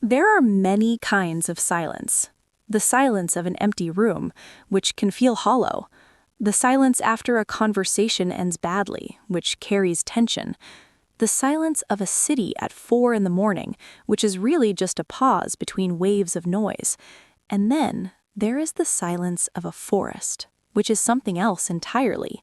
There are many kinds of silence. The silence of an empty room, which can feel hollow. The silence after a conversation ends badly, which carries tension. The silence of a city at 4 in the morning, which is really just a pause between waves of noise. And then there is the silence of a forest, which is something else entirely.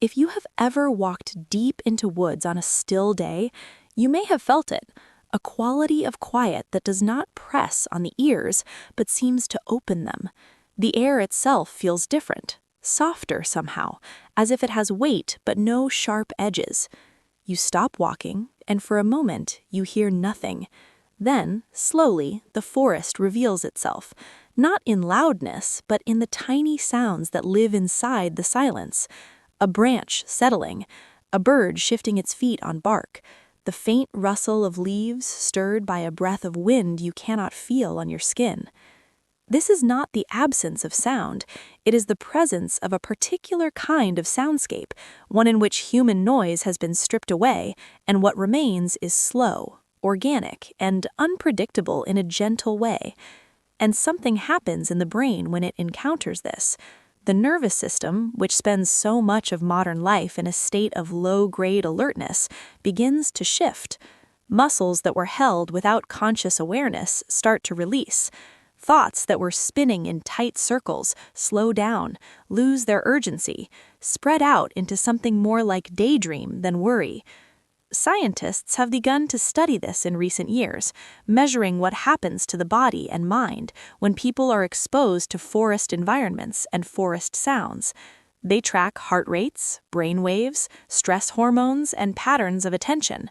If you have ever walked deep into woods on a still day, you may have felt it. A quality of quiet that does not press on the ears, but seems to open them. The air itself feels different, softer somehow, as if it has weight but no sharp edges. You stop walking, and for a moment you hear nothing. Then, slowly, the forest reveals itself, not in loudness, but in the tiny sounds that live inside the silence. A branch settling, a bird shifting its feet on bark, the faint rustle of leaves stirred by a breath of wind you cannot feel on your skin. This is not the absence of sound, it is the presence of a particular kind of soundscape, one in which human noise has been stripped away, and what remains is slow, organic, and unpredictable in a gentle way. And something happens in the brain when it encounters this. The nervous system, which spends so much of modern life in a state of low-grade alertness, begins to shift. Muscles that were held without conscious awareness start to release. Thoughts that were spinning in tight circles slow down, lose their urgency, spread out into something more like daydream than worry. Scientists have begun to study this in recent years, measuring what happens to the body and mind when people are exposed to forest environments and forest sounds. They track heart rates, brain waves, stress hormones, and patterns of attention.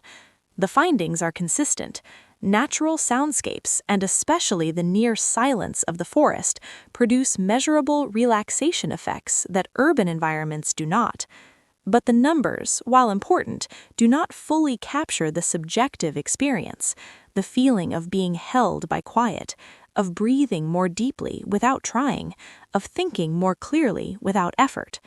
The findings are consistent. Natural soundscapes, and especially the near silence of the forest, produce measurable relaxation effects that urban environments do not. But the numbers, while important, do not fully capture the subjective experience, the feeling of being held by quiet, of breathing more deeply without trying, of thinking more clearly without effort.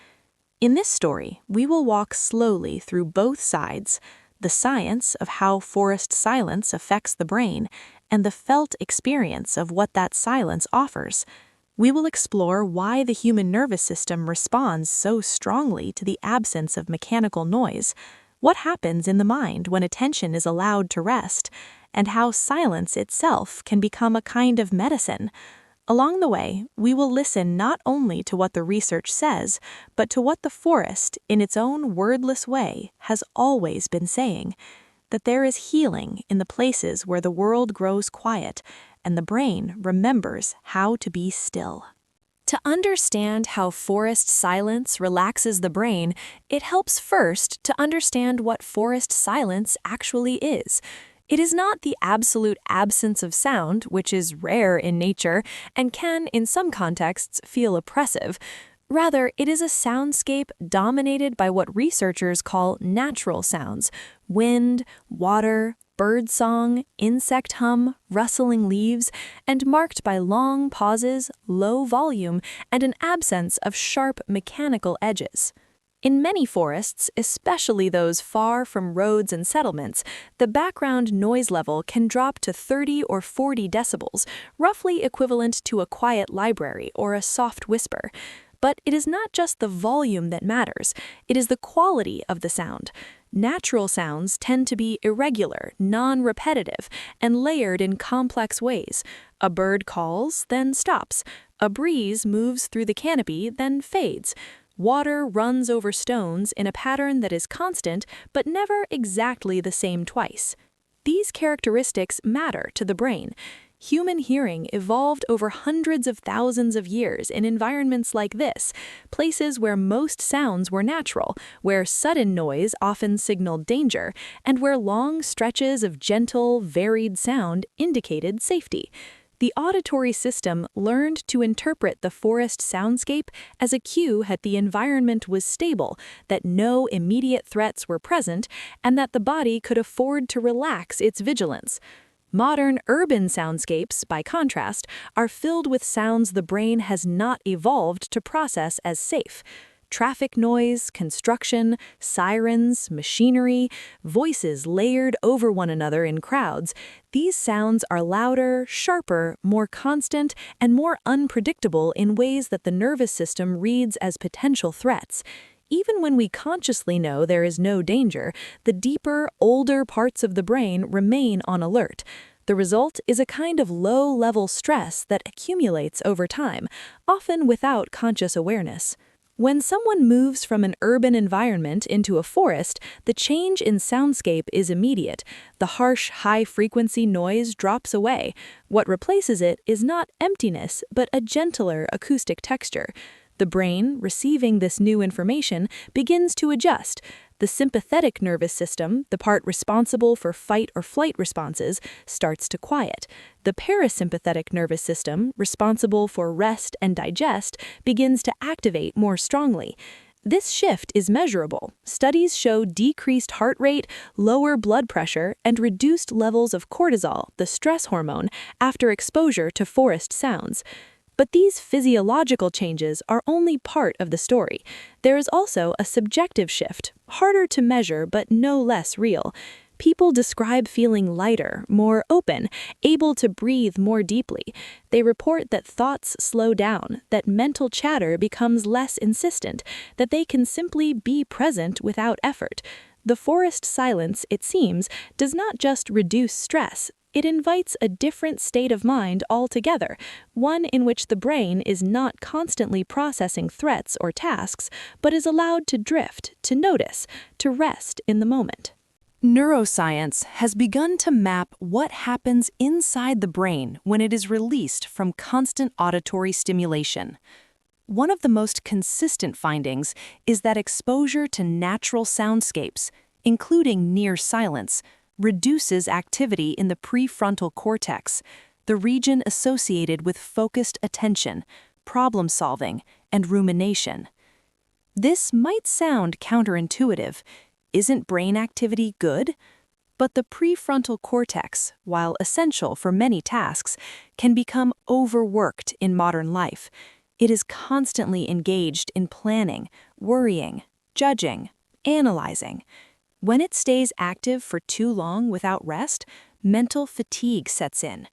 In this story, we will walk slowly through both sides, the science of how forest silence affects the brain, and the felt experience of what that silence offers. We will explore why the human nervous system responds so strongly to the absence of mechanical noise, what happens in the mind when attention is allowed to rest, and how silence itself can become a kind of medicine. Along the way, we will listen not only to what the research says, but to what the forest, in its own wordless way, has always been saying, that there is healing in the places where the world grows quiet, and the brain remembers how to be still. To understand how forest silence relaxes the brain, it helps first to understand what forest silence actually is. It is not the absolute absence of sound, which is rare in nature and can, in some contexts, feel oppressive. Rather, it is a soundscape dominated by what researchers call natural sounds: wind, water, birdsong, insect hum, rustling leaves, and marked by long pauses, low volume, and an absence of sharp mechanical edges. In many forests, especially those far from roads and settlements, the background noise level can drop to 30 or 40 decibels, roughly equivalent to a quiet library or a soft whisper. But it is not just the volume that matters, it is the quality of the sound. Natural sounds tend to be irregular, non-repetitive, and layered in complex ways. A bird calls, then stops. A breeze moves through the canopy, then fades. Water runs over stones in a pattern that is constant, but never exactly the same twice. These characteristics matter to the brain. Human hearing evolved over hundreds of thousands of years in environments like this, places where most sounds were natural, where sudden noise often signaled danger, and where long stretches of gentle, varied sound indicated safety. The auditory system learned to interpret the forest soundscape as a cue that the environment was stable, that no immediate threats were present, and that the body could afford to relax its vigilance. Modern urban soundscapes, by contrast, are filled with sounds the brain has not evolved to process as safe. Traffic noise, construction, sirens, machinery, voices layered over one another in crowds, these sounds are louder, sharper, more constant, and more unpredictable in ways that the nervous system reads as potential threats. Even when we consciously know there is no danger, the deeper, older parts of the brain remain on alert. The result is a kind of low-level stress that accumulates over time, often without conscious awareness. When someone moves from an urban environment into a forest, the change in soundscape is immediate. The harsh, high-frequency noise drops away. What replaces it is not emptiness, but a gentler acoustic texture. The brain, receiving this new information, begins to adjust. The sympathetic nervous system, the part responsible for fight or flight responses, starts to quiet. The parasympathetic nervous system, responsible for rest and digest, begins to activate more strongly. This shift is measurable. Studies show decreased heart rate, lower blood pressure, and reduced levels of cortisol, the stress hormone, after exposure to forest sounds. But these physiological changes are only part of the story. There is also a subjective shift, harder to measure but no less real. People describe feeling lighter, more open, able to breathe more deeply. They report that thoughts slow down, that mental chatter becomes less insistent, that they can simply be present without effort. The forest silence, it seems, does not just reduce stress. It invites a different state of mind altogether, one in which the brain is not constantly processing threats or tasks, but is allowed to drift, to notice, to rest in the moment. Neuroscience has begun to map what happens inside the brain when it is released from constant auditory stimulation. One of the most consistent findings is that exposure to natural soundscapes, including near silence, reduces activity in the prefrontal cortex, the region associated with focused attention, problem-solving, and rumination. This might sound counterintuitive. Isn't brain activity good? But the prefrontal cortex, while essential for many tasks, can become overworked in modern life. It is constantly engaged in planning, worrying, judging, analyzing. When it stays active for too long without rest, mental fatigue sets in.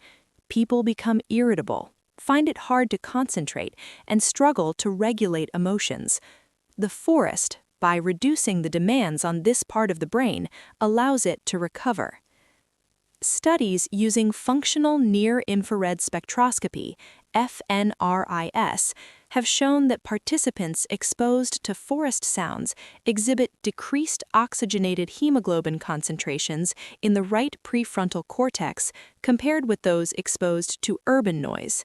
People become irritable, find it hard to concentrate, and struggle to regulate emotions. The forest, by reducing the demands on this part of the brain, allows it to recover. Studies using functional near-infrared spectroscopy, FNRIS, have shown that participants exposed to forest sounds exhibit decreased oxygenated hemoglobin concentrations in the right prefrontal cortex compared with those exposed to urban noise.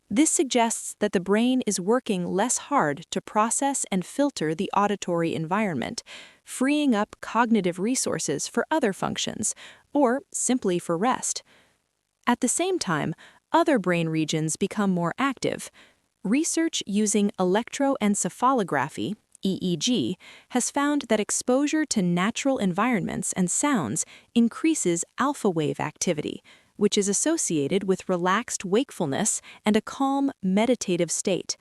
This suggests that the brain is working less hard to process and filter the auditory environment, freeing up cognitive resources for other functions, or simply for rest. At the same time, other brain regions become more active. Research using electroencephalography, EEG, has found that exposure to natural environments and sounds increases alpha wave activity, which is associated with relaxed wakefulness and a calm, meditative state.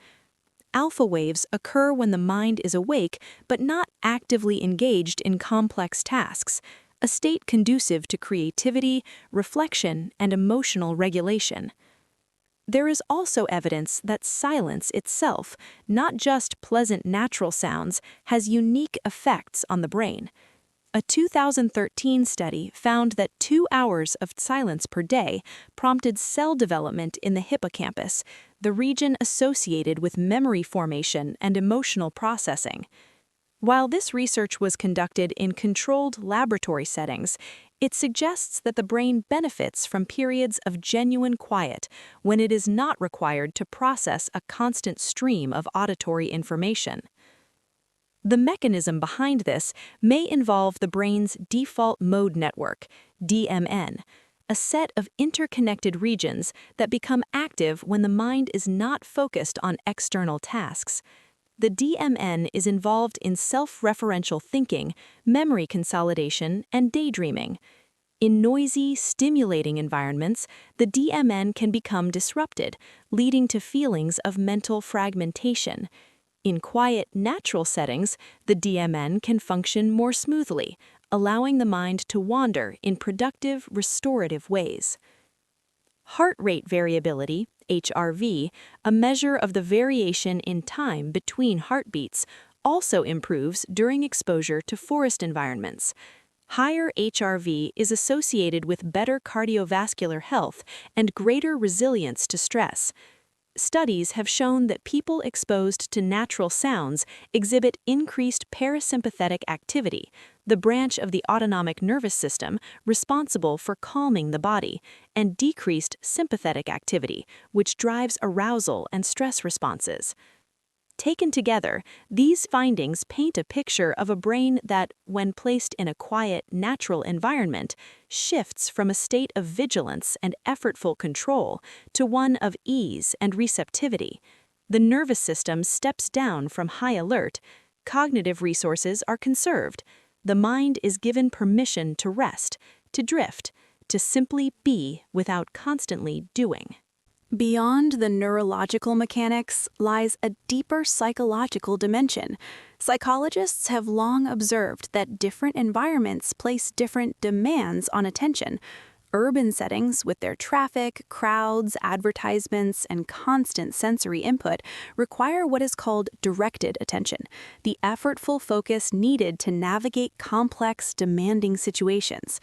Alpha waves occur when the mind is awake but not actively engaged in complex tasks, a state conducive to creativity, reflection, and emotional regulation. There is also evidence that silence itself, not just pleasant natural sounds, has unique effects on the brain. A 2013 study found that 2 hours of silence per day prompted cell development in the hippocampus, the region associated with memory formation and emotional processing. While this research was conducted in controlled laboratory settings, it suggests that the brain benefits from periods of genuine quiet when it is not required to process a constant stream of auditory information. The mechanism behind this may involve the brain's default mode network, DMN, a set of interconnected regions that become active when the mind is not focused on external tasks. The DMN is involved in self-referential thinking, memory consolidation, and daydreaming. In noisy, stimulating environments, the DMN can become disrupted, leading to feelings of mental fragmentation. In quiet, natural settings, the DMN can function more smoothly, allowing the mind to wander in productive, restorative ways. Heart rate variability, HRV, a measure of the variation in time between heartbeats, also improves during exposure to forest environments. Higher HRV is associated with better cardiovascular health and greater resilience to stress. Studies have shown that people exposed to natural sounds exhibit increased parasympathetic activity, the branch of the autonomic nervous system responsible for calming the body, and decreased sympathetic activity, which drives arousal and stress responses. Taken together, these findings paint a picture of a brain that, when placed in a quiet, natural environment, shifts from a state of vigilance and effortful control to one of ease and receptivity. The nervous system steps down from high alert, cognitive resources are conserved, the mind is given permission to rest, to drift, to simply be without constantly doing. Beyond the neurological mechanics lies a deeper psychological dimension. Psychologists have long observed that different environments place different demands on attention. Urban settings, with their traffic, crowds, advertisements, and constant sensory input, require what is called directed attention, the effortful focus needed to navigate complex, demanding situations.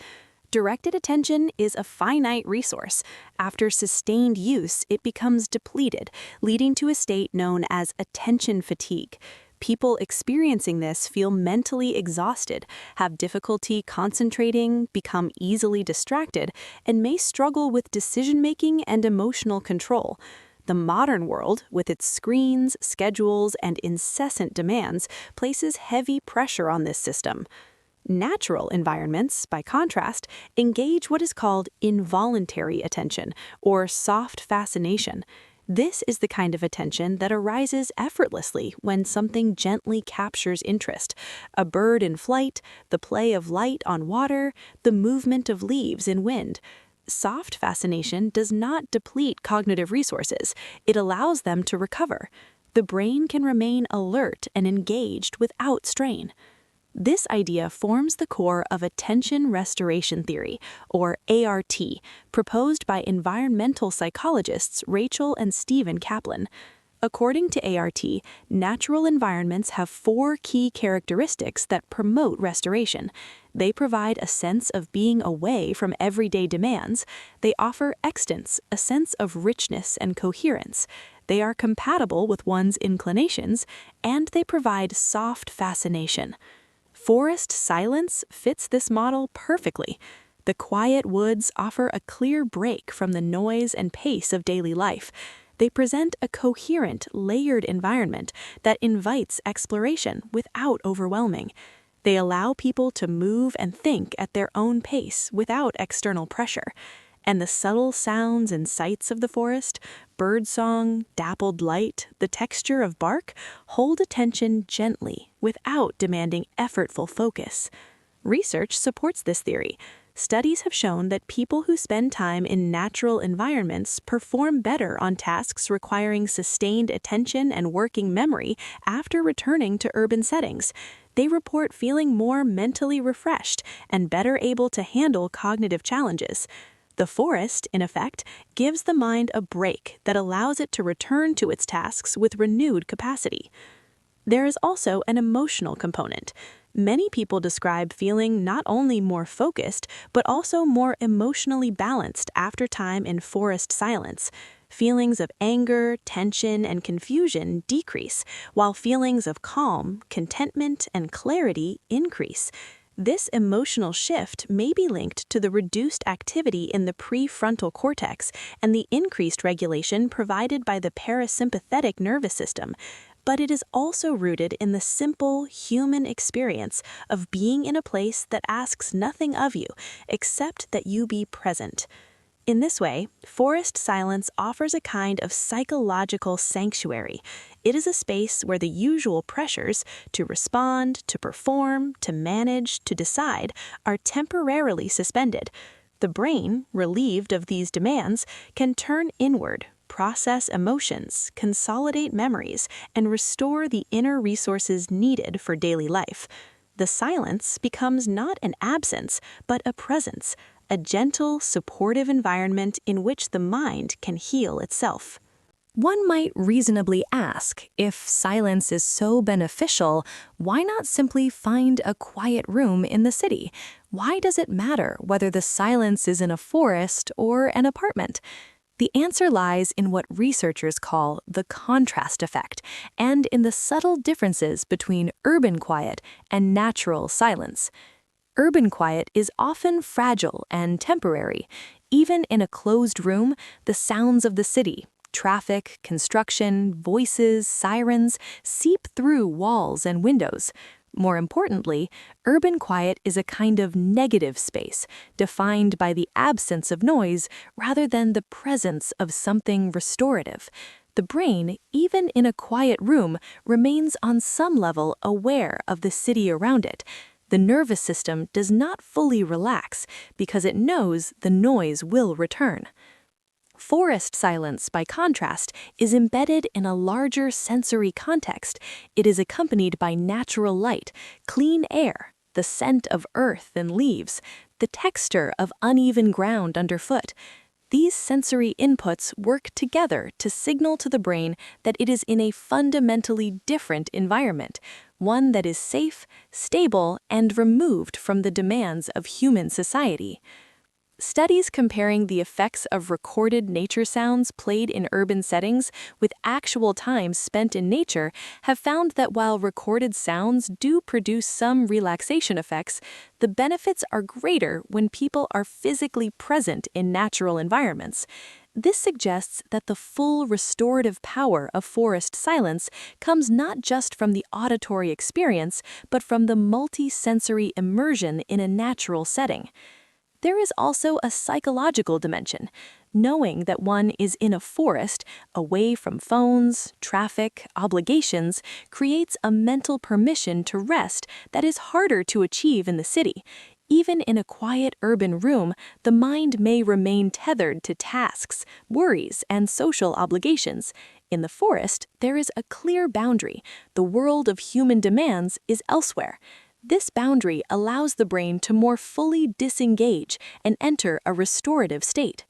Directed attention is a finite resource. After sustained use, it becomes depleted, leading to a state known as attention fatigue. People experiencing this feel mentally exhausted, have difficulty concentrating, become easily distracted, and may struggle with decision-making and emotional control. The modern world, with its screens, schedules, and incessant demands, places heavy pressure on this system. Natural environments, by contrast, engage what is called involuntary attention, or soft fascination. This is the kind of attention that arises effortlessly when something gently captures interest. A bird in flight, the play of light on water, the movement of leaves in wind. Soft fascination does not deplete cognitive resources. It allows them to recover. The brain can remain alert and engaged without strain. This idea forms the core of attention restoration theory, or ART, proposed by environmental psychologists Rachel and Stephen Kaplan. According to ART, natural environments have 4 key characteristics that promote restoration. They provide a sense of being away from everyday demands. They offer extents, a sense of richness and coherence. They are compatible with one's inclinations, and they provide soft fascination. Forest silence fits this model perfectly. The quiet woods offer a clear break from the noise and pace of daily life. They present a coherent, layered environment that invites exploration without overwhelming. They allow people to move and think at their own pace without external pressure. And the subtle sounds and sights of the forest, birdsong, dappled light, the texture of bark, hold attention gently without demanding effortful focus. Research supports this theory. Studies have shown that people who spend time in natural environments perform better on tasks requiring sustained attention and working memory after returning to urban settings. They report feeling more mentally refreshed and better able to handle cognitive challenges. The forest, in effect, gives the mind a break that allows it to return to its tasks with renewed capacity. There is also an emotional component. Many people describe feeling not only more focused, but also more emotionally balanced after time in forest silence. Feelings of anger, tension, and confusion decrease, while feelings of calm, contentment, and clarity increase. This emotional shift may be linked to the reduced activity in the prefrontal cortex and the increased regulation provided by the parasympathetic nervous system, but it is also rooted in the simple human experience of being in a place that asks nothing of you except that you be present. In this way, forest silence offers a kind of psychological sanctuary. It is a space where the usual pressures to respond, to perform, to manage, to decide are temporarily suspended. The brain, relieved of these demands, can turn inward, process emotions, consolidate memories, and restore the inner resources needed for daily life. The silence becomes not an absence, but a presence, a gentle, supportive environment in which the mind can heal itself. One might reasonably ask, if silence is so beneficial, why not simply find a quiet room in the city? Why does it matter whether the silence is in a forest or an apartment? The answer lies in what researchers call the contrast effect, and in the subtle differences between urban quiet and natural silence. Urban quiet is often fragile and temporary. Even in a closed room, the sounds of the city, traffic, construction, voices, sirens, seep through walls and windows. More importantly, urban quiet is a kind of negative space, defined by the absence of noise rather than the presence of something restorative. The brain, even in a quiet room, remains on some level aware of the city around it. The nervous system does not fully relax because it knows the noise will return. Forest silence, by contrast, is embedded in a larger sensory context. It is accompanied by natural light, clean air, the scent of earth and leaves, the texture of uneven ground underfoot. These sensory inputs work together to signal to the brain that it is in a fundamentally different environment, one that is safe, stable, and removed from the demands of human society. Studies comparing the effects of recorded nature sounds played in urban settings with actual time spent in nature have found that while recorded sounds do produce some relaxation effects, the benefits are greater when people are physically present in natural environments. This suggests that the full restorative power of forest silence comes not just from the auditory experience, but from the multi-sensory immersion in a natural setting. There is also a psychological dimension. Knowing that one is in a forest, away from phones, traffic, obligations, creates a mental permission to rest that is harder to achieve in the city. Even in a quiet urban room, the mind may remain tethered to tasks, worries, and social obligations. In the forest, there is a clear boundary. The world of human demands is elsewhere. This boundary allows the brain to more fully disengage and enter a restorative state.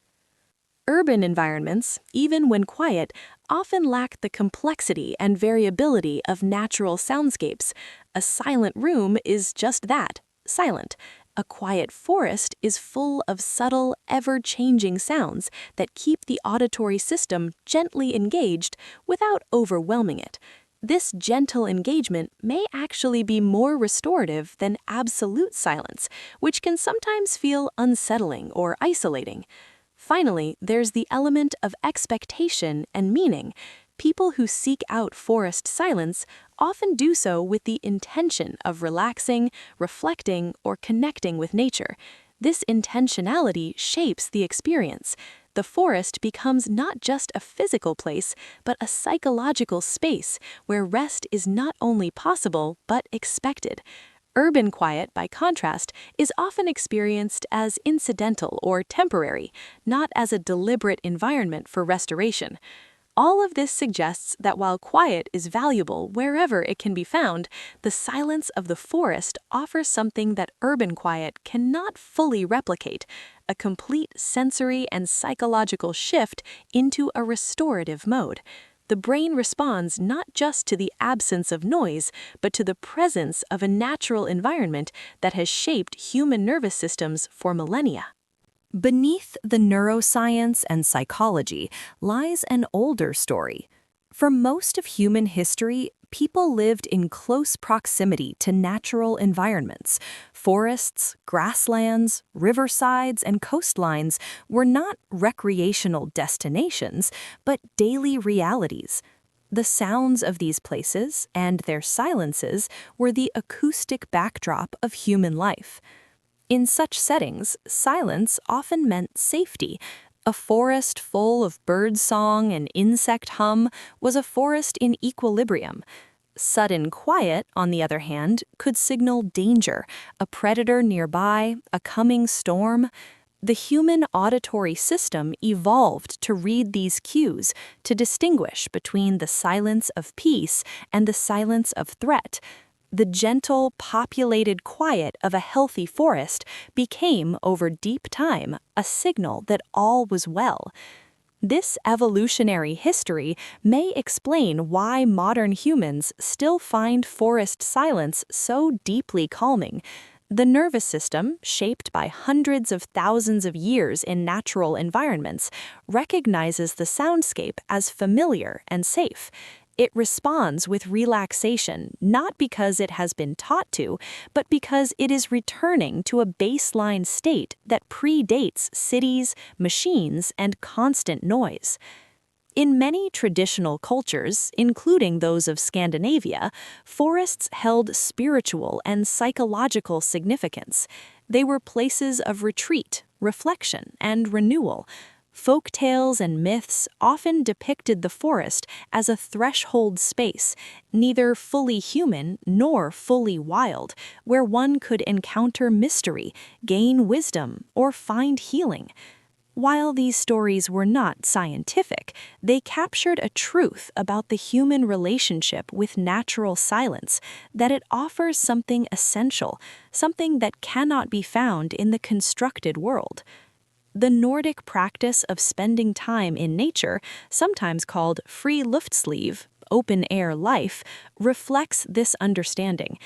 Urban environments, even when quiet, often lack the complexity and variability of natural soundscapes. A silent room is just that, silent. A quiet forest is full of subtle, ever-changing sounds that keep the auditory system gently engaged without overwhelming it. This gentle engagement may actually be more restorative than absolute silence, which can sometimes feel unsettling or isolating. Finally, there's the element of expectation and meaning. People who seek out forest silence often do so with the intention of relaxing, reflecting, or connecting with nature. This intentionality shapes the experience. The forest becomes not just a physical place, but a psychological space where rest is not only possible, but expected. Urban quiet, by contrast, is often experienced as incidental or temporary, not as a deliberate environment for restoration. All of this suggests that while quiet is valuable wherever it can be found, the silence of the forest offers something that urban quiet cannot fully replicate: a complete sensory and psychological shift into a restorative mode. The brain responds not just to the absence of noise, but to the presence of a natural environment that has shaped human nervous systems for millennia. Beneath the neuroscience and psychology lies an older story. For most of human history, people lived in close proximity to natural environments. Forests, grasslands, riversides, and coastlines were not recreational destinations, but daily realities. The sounds of these places and their silences were the acoustic backdrop of human life. In such settings, silence often meant safety. A forest full of birdsong and insect hum was a forest in equilibrium. Sudden quiet, on the other hand, could signal danger, a predator nearby, a coming storm. The human auditory system evolved to read these cues, to distinguish between the silence of peace and the silence of threat. The gentle, populated quiet of a healthy forest became, over deep time, a signal that all was well. This evolutionary history may explain why modern humans still find forest silence so deeply calming. The nervous system, shaped by hundreds of thousands of years in natural environments, recognizes the soundscape as familiar and safe. It responds with relaxation, not because it has been taught to, but because it is returning to a baseline state that predates cities, machines, and constant noise. In many traditional cultures, including those of Scandinavia, forests held spiritual and psychological significance. They were places of retreat, reflection, and renewal. Folk tales and myths often depicted the forest as a threshold space, neither fully human nor fully wild, where one could encounter mystery, gain wisdom, or find healing. While these stories were not scientific, they captured a truth about the human relationship with natural silence, that it offers something essential, something that cannot be found in the constructed world. The Nordic practice of spending time in nature, sometimes called friluftsliv, open-air life, reflects this understanding.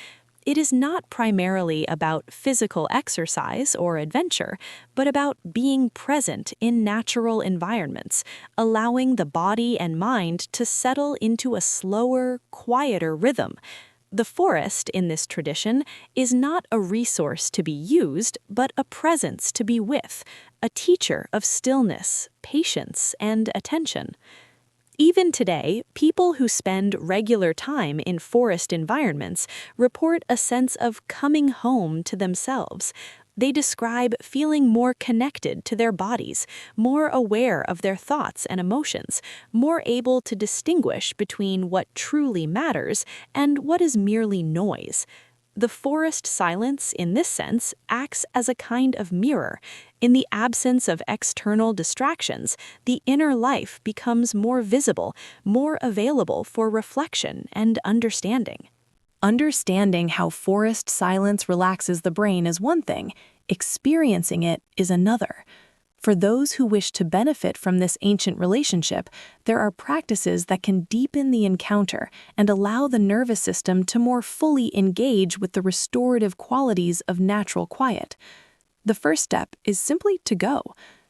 It is not primarily about physical exercise or adventure, but about being present in natural environments, allowing the body and mind to settle into a slower, quieter rhythm. The forest, in this tradition, is not a resource to be used, but a presence to be with, a teacher of stillness, patience, and attention. Even today, people who spend regular time in forest environments report a sense of coming home to themselves. They describe feeling more connected to their bodies, more aware of their thoughts and emotions, more able to distinguish between what truly matters and what is merely noise. The forest silence, in this sense, acts as a kind of mirror. In the absence of external distractions, the inner life becomes more visible, more available for reflection and understanding. Understanding how forest silence relaxes the brain is one thing, experiencing it is another. For those who wish to benefit from this ancient relationship, there are practices that can deepen the encounter and allow the nervous system to more fully engage with the restorative qualities of natural quiet. The first step is simply to go.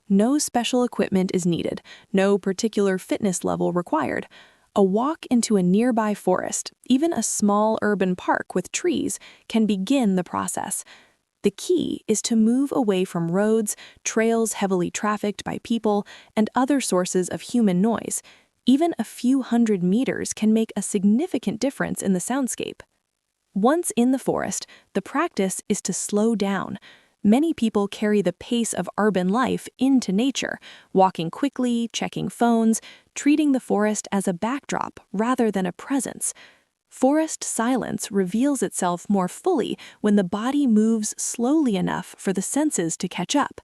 No special equipment is needed, no particular fitness level required. A walk into a nearby forest, even a small urban park with trees, can begin the process. The key is to move away from roads, trails heavily trafficked by people, and other sources of human noise. Even a few hundred meters can make a significant difference in the soundscape. Once in the forest, the practice is to slow down. Many people carry the pace of urban life into nature, walking quickly, checking phones, treating the forest as a backdrop rather than a presence. Forest silence reveals itself more fully when the body moves slowly enough for the senses to catch up.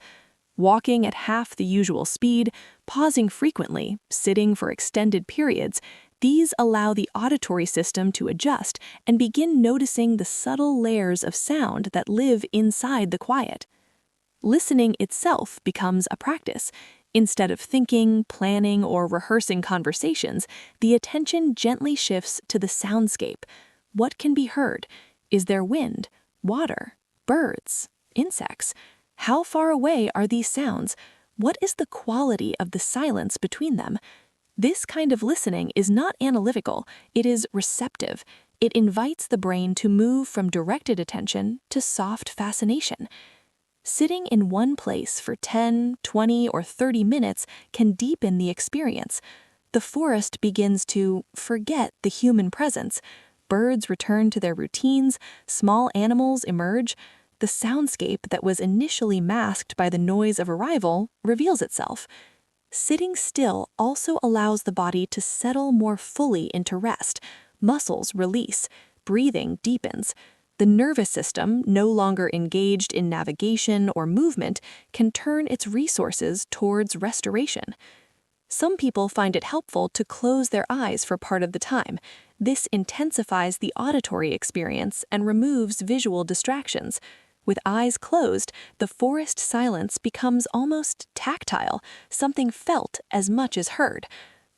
Walking at half the usual speed, pausing frequently, sitting for extended periods, these allow the auditory system to adjust and begin noticing the subtle layers of sound that live inside the quiet. Listening itself becomes a practice. Instead of thinking, planning, or rehearsing conversations, the attention gently shifts to the soundscape. What can be heard? Is there wind, water, birds, insects? How far away are these sounds? What is the quality of the silence between them? This kind of listening is not analytical, it is receptive. It invites the brain to move from directed attention to soft fascination. Sitting in one place for 10, 20, or 30 minutes can deepen the experience. The forest begins to forget the human presence. Birds return to their routines, small animals emerge. The soundscape that was initially masked by the noise of arrival reveals itself. Sitting still also allows the body to settle more fully into rest. Muscles release, breathing deepens. The The nervous system, no longer engaged in navigation or movement, can turn its resources towards restoration. Some people find it helpful to close their eyes for part of the time. This intensifies the auditory experience and removes visual distractions. With eyes closed, the forest silence becomes almost tactile, something felt as much as heard.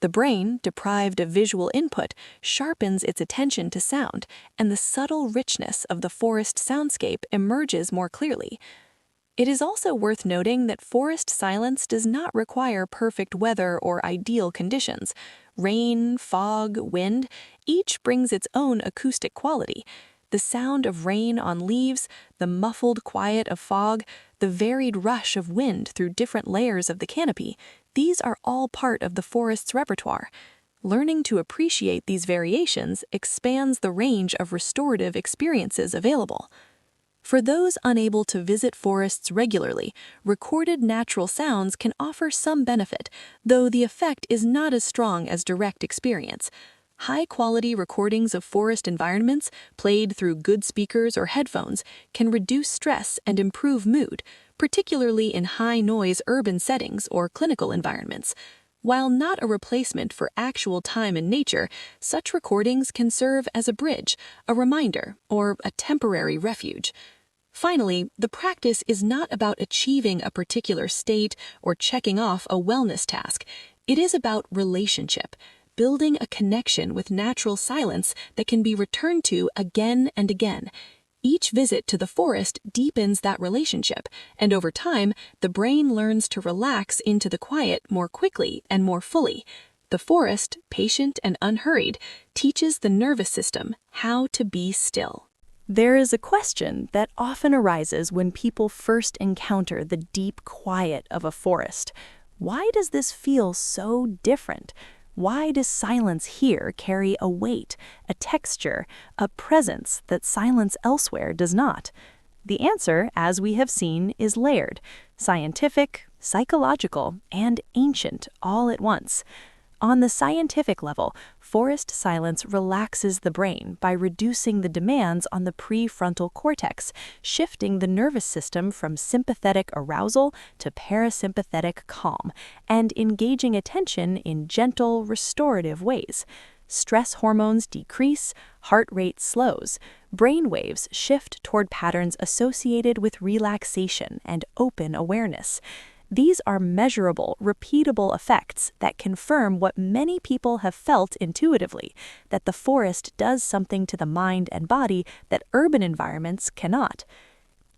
The brain, deprived of visual input, sharpens its attention to sound, and the subtle richness of the forest soundscape emerges more clearly. It is also worth noting that forest silence does not require perfect weather or ideal conditions. Rain, fog, wind, each brings its own acoustic quality. The sound of rain on leaves, the muffled quiet of fog, the varied rush of wind through different layers of the canopy, these are all part of the forest's repertoire. Learning to appreciate these variations expands the range of restorative experiences available. For those unable to visit forests regularly, recorded natural sounds can offer some benefit, though the effect is not as strong as direct experience. High-quality recordings of forest environments, played through good speakers or headphones, can reduce stress and improve mood, particularly in high-noise urban settings or clinical environments. While not a replacement for actual time in nature, such recordings can serve as a bridge, a reminder, or a temporary refuge. Finally, the practice is not about achieving a particular state or checking off a wellness task. It is about relationship, building a connection with natural silence that can be returned to again and again. Each visit to the forest deepens that relationship, and over time, the brain learns to relax into the quiet more quickly and more fully. The forest, patient and unhurried, teaches the nervous system how to be still. There is a question that often arises when people first encounter the deep quiet of a forest. Why does this feel so different? Why does silence here carry a weight, a texture, a presence that silence elsewhere does not? The answer, as we have seen, is layered, scientific, psychological, and ancient all at once. On the scientific level, forest silence relaxes the brain by reducing the demands on the prefrontal cortex, shifting the nervous system from sympathetic arousal to parasympathetic calm, and engaging attention in gentle, restorative ways. Stress hormones decrease, heart rate slows, brain waves shift toward patterns associated with relaxation and open awareness. These are measurable, repeatable effects that confirm what many people have felt intuitively, that the forest does something to the mind and body that urban environments cannot.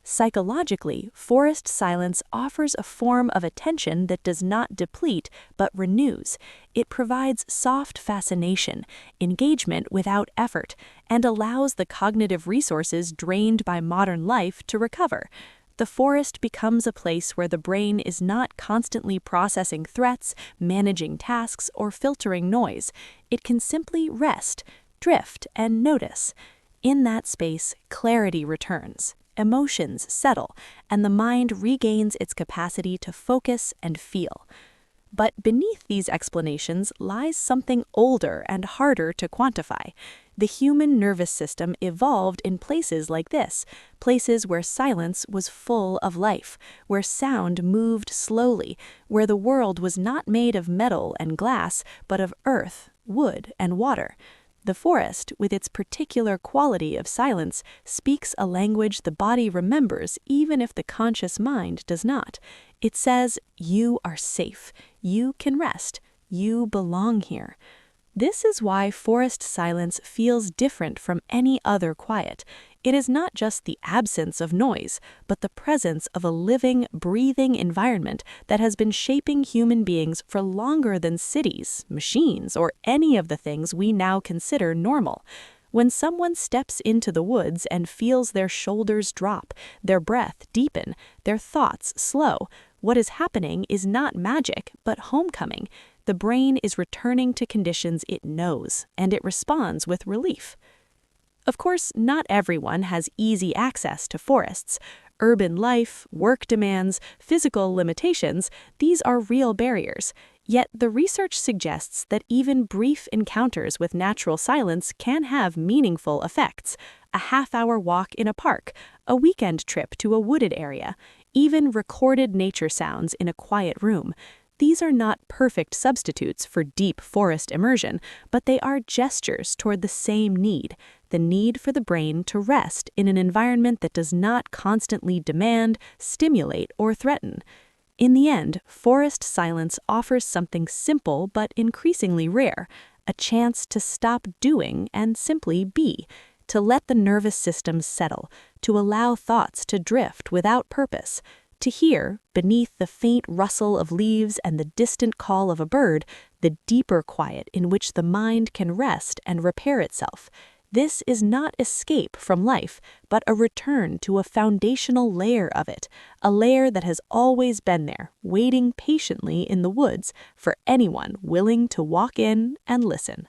Psychologically, forest silence offers a form of attention that does not deplete but renews. It provides soft fascination, engagement without effort, and allows the cognitive resources drained by modern life to recover. The forest becomes a place where the brain is not constantly processing threats, managing tasks, or filtering noise. It can simply rest, drift, and notice. In that space, clarity returns, emotions settle, and the mind regains its capacity to focus and feel. But beneath these explanations lies something older and harder to quantify. The human nervous system evolved in places like this, places where silence was full of life, where sound moved slowly, where the world was not made of metal and glass, but of earth, wood, and water. The forest, with its particular quality of silence, speaks a language the body remembers even if the conscious mind does not. It says, "You are safe. You can rest. You belong here." This is why forest silence feels different from any other quiet. It is not just the absence of noise, but the presence of a living, breathing environment that has been shaping human beings for longer than cities, machines, or any of the things we now consider normal. When someone steps into the woods and feels their shoulders drop, their breath deepen, their thoughts slow, what is happening is not magic, but homecoming. The brain is returning to conditions it knows, and it responds with relief. Of course, not everyone has easy access to forests. Urban life, work demands, physical limitations, these are real barriers. Yet the research suggests that even brief encounters with natural silence can have meaningful effects. A half-hour walk in a park, a weekend trip to a wooded area, even recorded nature sounds in a quiet room. These are not perfect substitutes for deep forest immersion, but they are gestures toward the same need, the need for the brain to rest in an environment that does not constantly demand, stimulate, or threaten. In the end, forest silence offers something simple but increasingly rare, a chance to stop doing and simply be, to let the nervous system settle, to allow thoughts to drift without purpose, to hear, beneath the faint rustle of leaves and the distant call of a bird, the deeper quiet in which the mind can rest and repair itself. This is not escape from life, but a return to a foundational layer of it, a layer that has always been there, waiting patiently in the woods for anyone willing to walk in and listen.